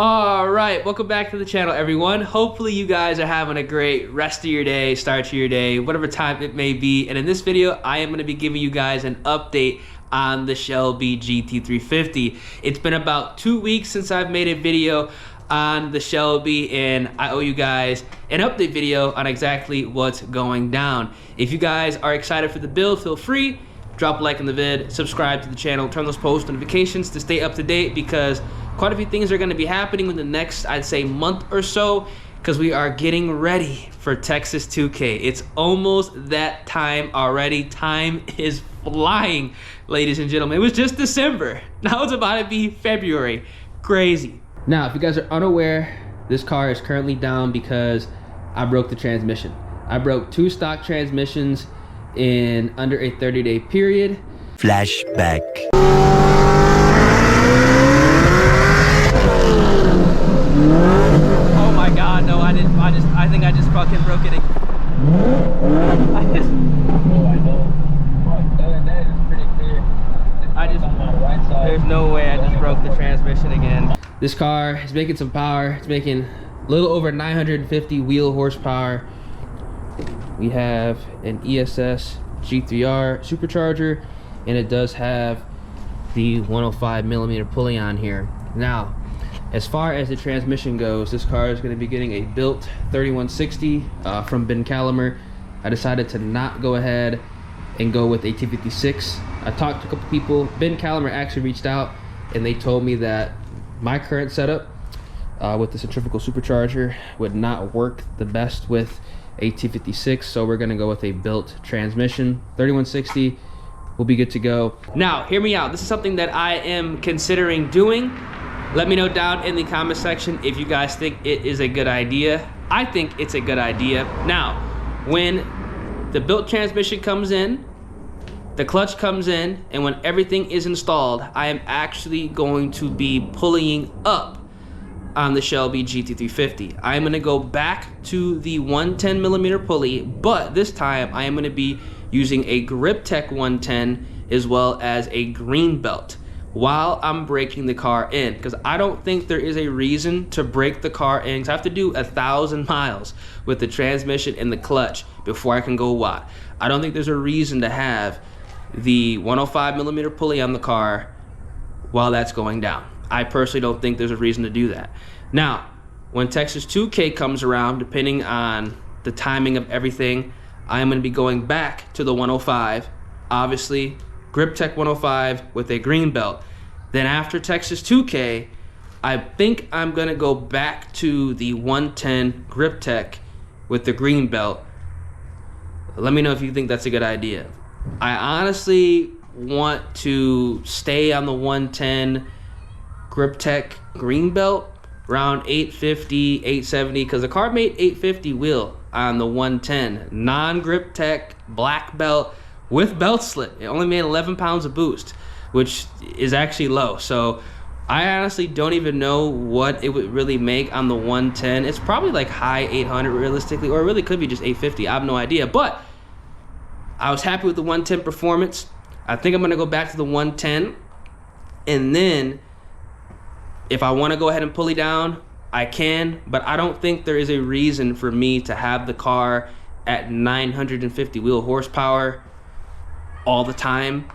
All right, welcome back to the channel, everyone. Hopefully you guys are having a great rest of your day, start to your day, whatever time it may be. And in this video, I am gonna be giving you guys an update on the Shelby Gt350. It's been about 2 weeks since I've made a video on the Shelby, and I owe you guys an update video on exactly what's going down. If you guys are excited for the build, feel free, drop a like in the vid, subscribe to the channel, turn those post notifications to stay up to date, because quite a few things are going to be happening in the next, I'd say, month or so, because we are getting ready for Texas 2K. It's almost that time already. Time is flying, ladies and gentlemen. It was just December. Now it's about to be February. Crazy. Now, if you guys are unaware, this car is currently down because I broke the transmission. I broke 2 stock transmissions in under a 30-day period. Flashback. Oh my God, no, I didn't. I think I just fucking broke it. There's no way I just broke the transmission again. This car is making some power. It's making a little over 950 wheel horsepower. We have an ESS G3R Supercharger, and it does have the 105mm pulley on here. Now, as far as the transmission goes, this car is going to be getting a Billet 3160 from Ben Calimer. I decided to not go ahead and go with a T56. I talked to a couple people. Ben Calimer actually reached out, and they told me that my current setup with the centrifugal supercharger would not work the best with a T56, so we're gonna go with a Billet transmission. 3160 will be good to go. Now, hear me out. This is something that I am considering doing. Let me know down in the comment section if you guys think it is a good idea. I think it's a good idea. Now, when the Billet transmission comes in, the clutch comes in, and when everything is installed, I am actually going to be pulleying up on the Shelby Gt350. I am going to go back to the 110mm pulley, but this time I am going to be using a Grip Tech 110 as well as a green belt while I'm breaking the car in, because I don't think there is a reason to break the car in, because I have to do 1,000 miles with the transmission and the clutch before I can go WOT. I don't think there's a reason to have the 105mm pulley on the car while that's going down. I personally don't think there's a reason to do that. Now, when Texas 2K comes around, depending on the timing of everything, I am going to be going back to the 105, obviously Grip Tech 105 with a green belt. Then after Texas 2K, I think I'm going to go back to the 110 Grip Tech with the green belt. Let me know if you think that's a good idea. I honestly want to stay on the 110 Grip Tech green belt around 850, 870, because the car made 850 wheel on the 110 non-Grip Tech black belt with belt slip. It only made 11 pounds of boost, which is actually low. So I honestly don't even know what it would really make on the 110. It's probably like high 800 realistically, or it really could be just 850. I have no idea, but I was happy with the 110 performance. I think I'm gonna go back to the 110, and then if I want to go ahead and pulley down, I can, but I don't think there is a reason for me to have the car at 950 wheel horsepower all the time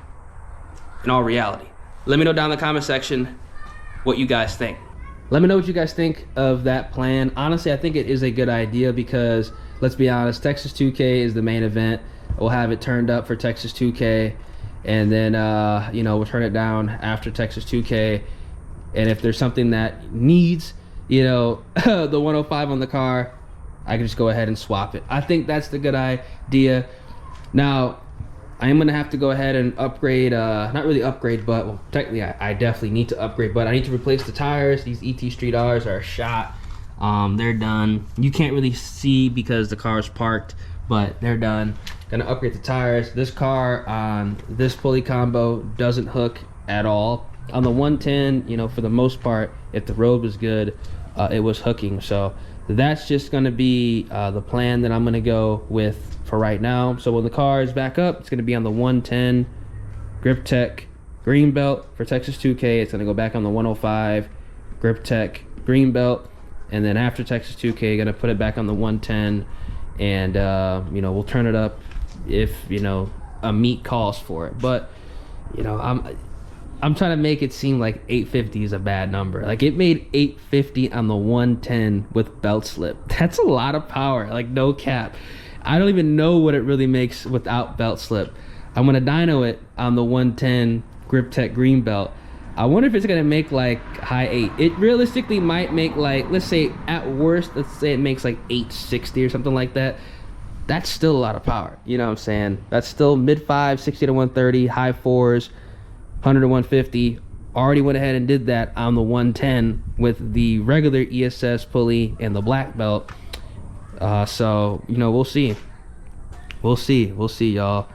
in all reality. Let me know down in the comment section what you guys think. Let me know what you guys think of that plan. Honestly, I think it is a good idea because, let's be honest, Texas 2K is the main event. We'll have it turned up for Texas 2K, and then you know, we'll turn it down after Texas 2K. And if there's something that needs, you know, the 105 on the car, I can just go ahead and swap it. I think that's the good idea. Now, I am gonna have to go ahead and upgrade, not really upgrade, but well, technically I definitely need to upgrade, but I need to replace the tires. These ET Street R's are shot. They're done. You can't really see because the car's parked, but they're done. Gonna upgrade the tires. This car on this pulley combo doesn't hook at all. On the 110, you know, for the most part, if the road was good, it was hooking. So that's just gonna be the plan that I'm gonna go with for right now. So when the car is back up, it's gonna be on the 110 Grip Tech green belt for Texas 2K. It's gonna go back on the 105 Grip Tech green belt, and then after Texas 2K, gonna put it back on the 110, and you know, we'll turn it up if, you know, a meet calls for it. But you know, I'm trying to make it seem like 850 is a bad number. Like, it made 850 on the 110 with belt slip. That's a lot of power, like, no cap. I don't even know what it really makes without belt slip. I'm gonna dyno it on the 110 Grip Tech green belt. I wonder if it's gonna make like high 8. It realistically might make like, let's say at worst, let's say it makes like 860 or something like that. That's still a lot of power, you know what I'm saying? That's still mid 5, 60 to 130, high 4s, 100 to 150. Already went ahead and did that on the 110 with the regular ESS pulley and the black belt. So, you know, we'll see, y'all.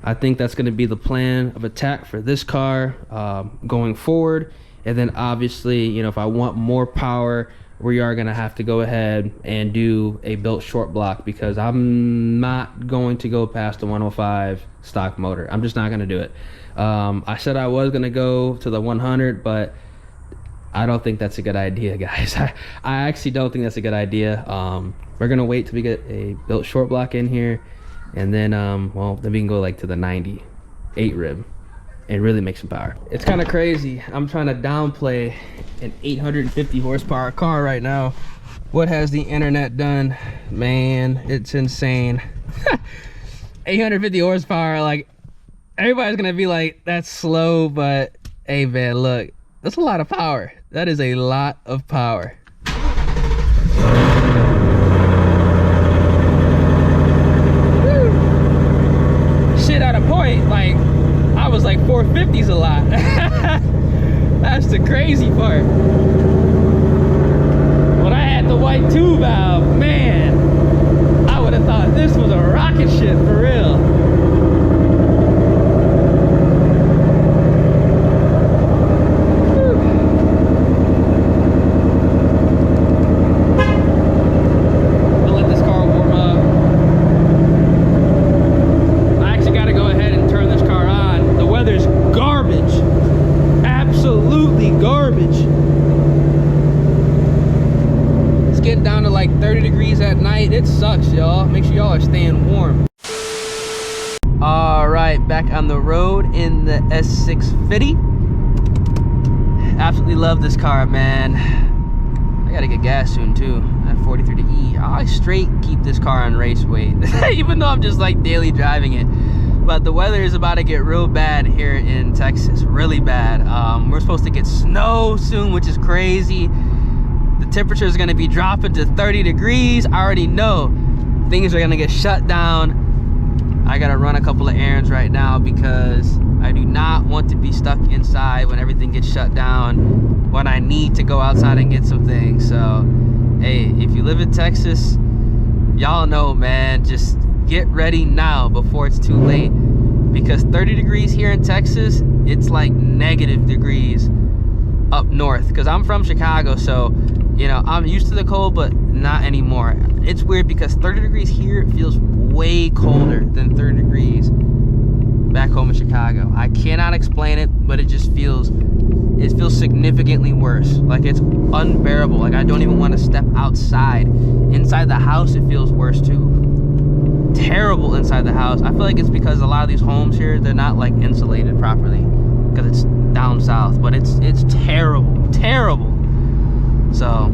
I think that's going to be the plan of attack for this car going forward. And then obviously, you know, if I want more power, we are going to have to go ahead and do a built short block, because I'm not going to go past the 105 stock motor. I'm just not going to do it. I said I was going to go to the 100, but I don't think that's a good idea, guys. I actually don't think that's a good idea. We're going to wait till we get a built short block in here, and then well, then we can go like to the 98 rib and really make some power. It's kind of crazy. I'm trying to downplay an 850 horsepower car right now. What has the internet done? Man, it's insane. 850 horsepower, like, everybody's gonna be like, that's slow, but hey man, look, that's a lot of power. That is a lot of power. Shit, at a point, like, I was like 450's a lot. That's the crazy part. When I had the white 2 valve, man, I would have thought this was a rocket ship for real. It sucks, y'all. Make sure y'all are staying warm. All right, back on the road in the S650. Absolutely love this car, man. I gotta get gas soon too. I have 43 to E. I straight keep this car on race weight, even though I'm just like daily driving it. But the weather is about to get real bad here in Texas, really bad. We're supposed to get snow soon, which is crazy. The temperature is going to be dropping to 30 degrees. I already know things are going to get shut down. I got to run a couple of errands right now because I do not want to be stuck inside when everything gets shut down, when I need to go outside and get some things. So, hey, if you live in Texas, y'all know, man, just get ready now before it's too late, because 30 degrees here in Texas, it's like negative degrees up north, because I'm from Chicago, so you know, I'm used to the cold, but not anymore. It's weird because 30 degrees here, it feels way colder than 30 degrees back home in Chicago. I cannot explain it, but it just feels, it feels significantly worse. Like, it's unbearable. Like, I don't even want to step outside. Inside the house, it feels worse too. Terrible inside the house. I feel like it's because a lot of these homes here, they're not like insulated properly because it's down south, but it's terrible, terrible. So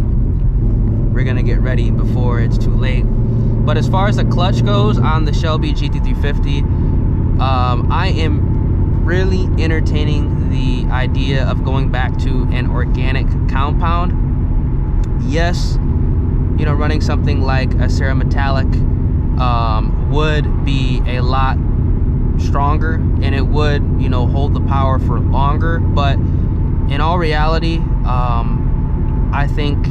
we're gonna get ready before it's too late. But as far as the clutch goes on the Shelby Gt350, I am really entertaining the idea of going back to an organic compound. Yes, you know, running something like a Cerametallic would be a lot stronger, and it would, you know, hold the power for longer. But in all reality, I think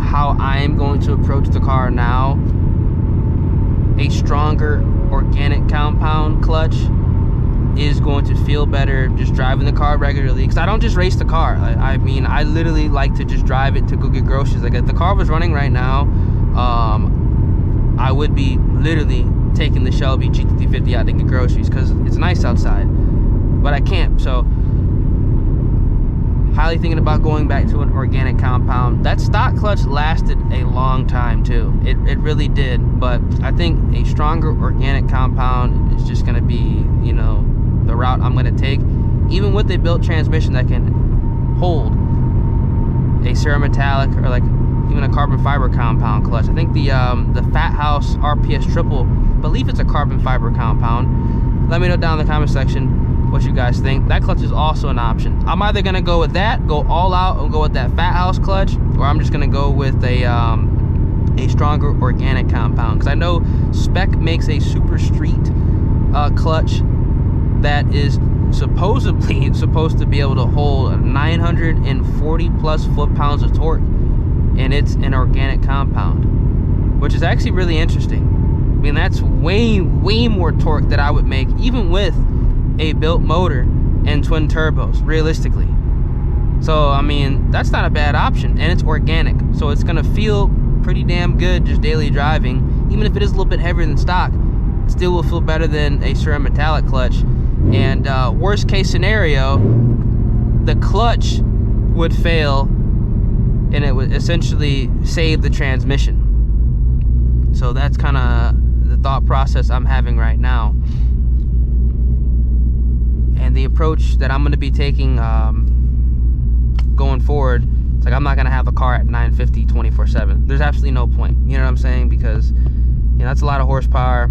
how I am going to approach the car now, a stronger organic compound clutch is going to feel better just driving the car regularly, because I don't just race the car. I mean, I literally like to just drive it to go get groceries. Like, if the car was running right now, I would be literally taking the Shelby Gt350 out to get groceries because it's nice outside, but I can't. So highly thinking about going back to an organic compound. That stock clutch lasted a long time too. It really did, but I think a stronger organic compound is just gonna be, you know, the route I'm gonna take, even with a built transmission that can hold a cerametallic or like even a carbon fiber compound clutch. I think the Fat House RPS triple, I believe it's a carbon fiber compound. Let me know down in the comment section what you guys think. That clutch is also an option. I'm either gonna go with that, go all out and go with that Fat House clutch, or I'm just gonna go with a stronger organic compound, because I know Spec makes a super street clutch that is supposedly supposed to be able to hold 940 plus foot-pounds of torque, and it's an organic compound, which is actually really interesting. I mean, that's way more torque that I would make even with a built motor and twin turbos, realistically. So I mean, that's not a bad option, and it's organic, so it's gonna feel pretty damn good just daily driving. Even if it is a little bit heavier than stock, it still will feel better than a cerametallic clutch. And worst case scenario, the clutch would fail and it would essentially save the transmission. So that's kind of the thought process I'm having right now. And the approach that I'm going to be taking going forward, it's like I'm not going to have a car at 950 24/7. There's absolutely no point. You know what I'm saying? Because, you know, that's a lot of horsepower.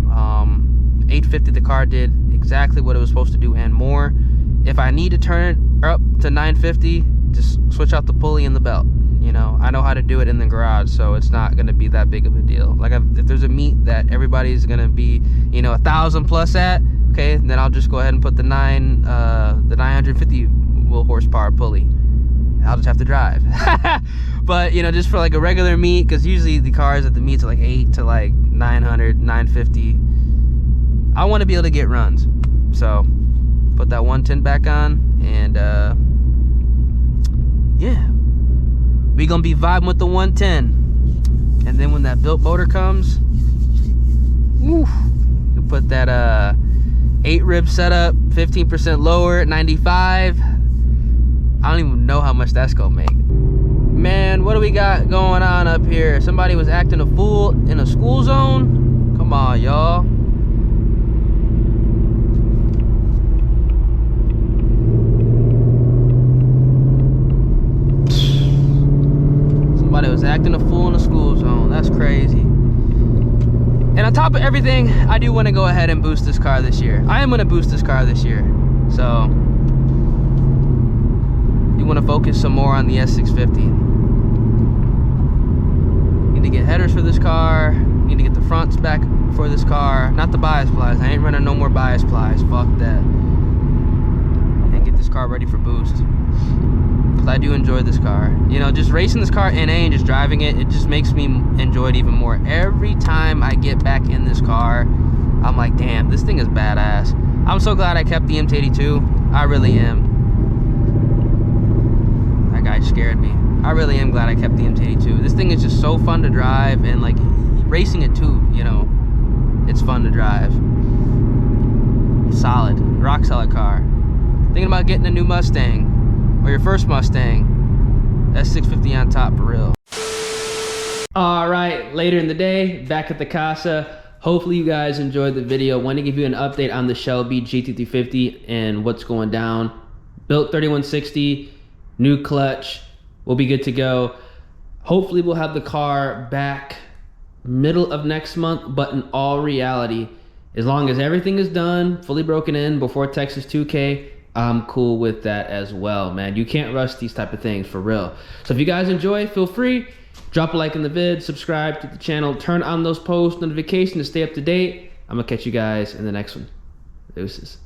850, the car did exactly what it was supposed to do and more. If I need to turn it up to 950, just switch out the pulley and the belt. You know, I know how to do it in the garage, so it's not going to be that big of a deal. Like if there's a meet that everybody's going to be, you know, 1,000 plus at, okay, then I'll just go ahead and put the 950 wheel horsepower pulley. I'll just have to drive. But, you know, just for like a regular meet, because usually the cars at the meets are like 8 to like 900, 950. I want to be able to get runs. So, put that 110 back on, and yeah. We gonna be vibing with the 110. And then when that built motor comes, woo, you put that 8 rib setup, 15% lower at 95. I don't even know how much that's gonna make. Man, what do we got going on up here? Somebody was acting a fool in a school zone? Come on, y'all. Somebody was acting a fool in a school zone. That's crazy. And on top of everything, I do want to go ahead and boost this car this year. I am going to boost this car this year. So, you want to focus some more on the S650. Need to get headers for this car. Need to get the fronts back for this car. Not the bias plies. I ain't running no more bias plies. Fuck that. And get this car ready for boost. Because I do enjoy this car. You know, just racing this car NA and just driving it, it just makes me enjoy it even more. Every time I get back in this car, I'm like, damn, this thing is badass. I'm so glad I kept the MT82. I really am. That guy scared me. I really am glad I kept the MT82. This thing is just so fun to drive, and like racing it too, you know, it's fun to drive. Solid, rock solid car. Thinking about getting a new Mustang, or your first Mustang, S650 on top for real. All right, later in the day, back at the casa. Hopefully you guys enjoyed the video. Want to give you an update on the Shelby Gt350 and what's going down. Built 3160, new clutch, we'll be good to go. Hopefully we'll have the car back middle of next month, but in all reality, as long as everything is done, fully broken in before Texas 2K, I'm cool with that as well, man. You can't rush these type of things for real. So if you guys enjoy, feel free, drop a like in the vid, subscribe to the channel, turn on those post notifications to stay up to date. I'm gonna catch you guys in the next one. Deuces.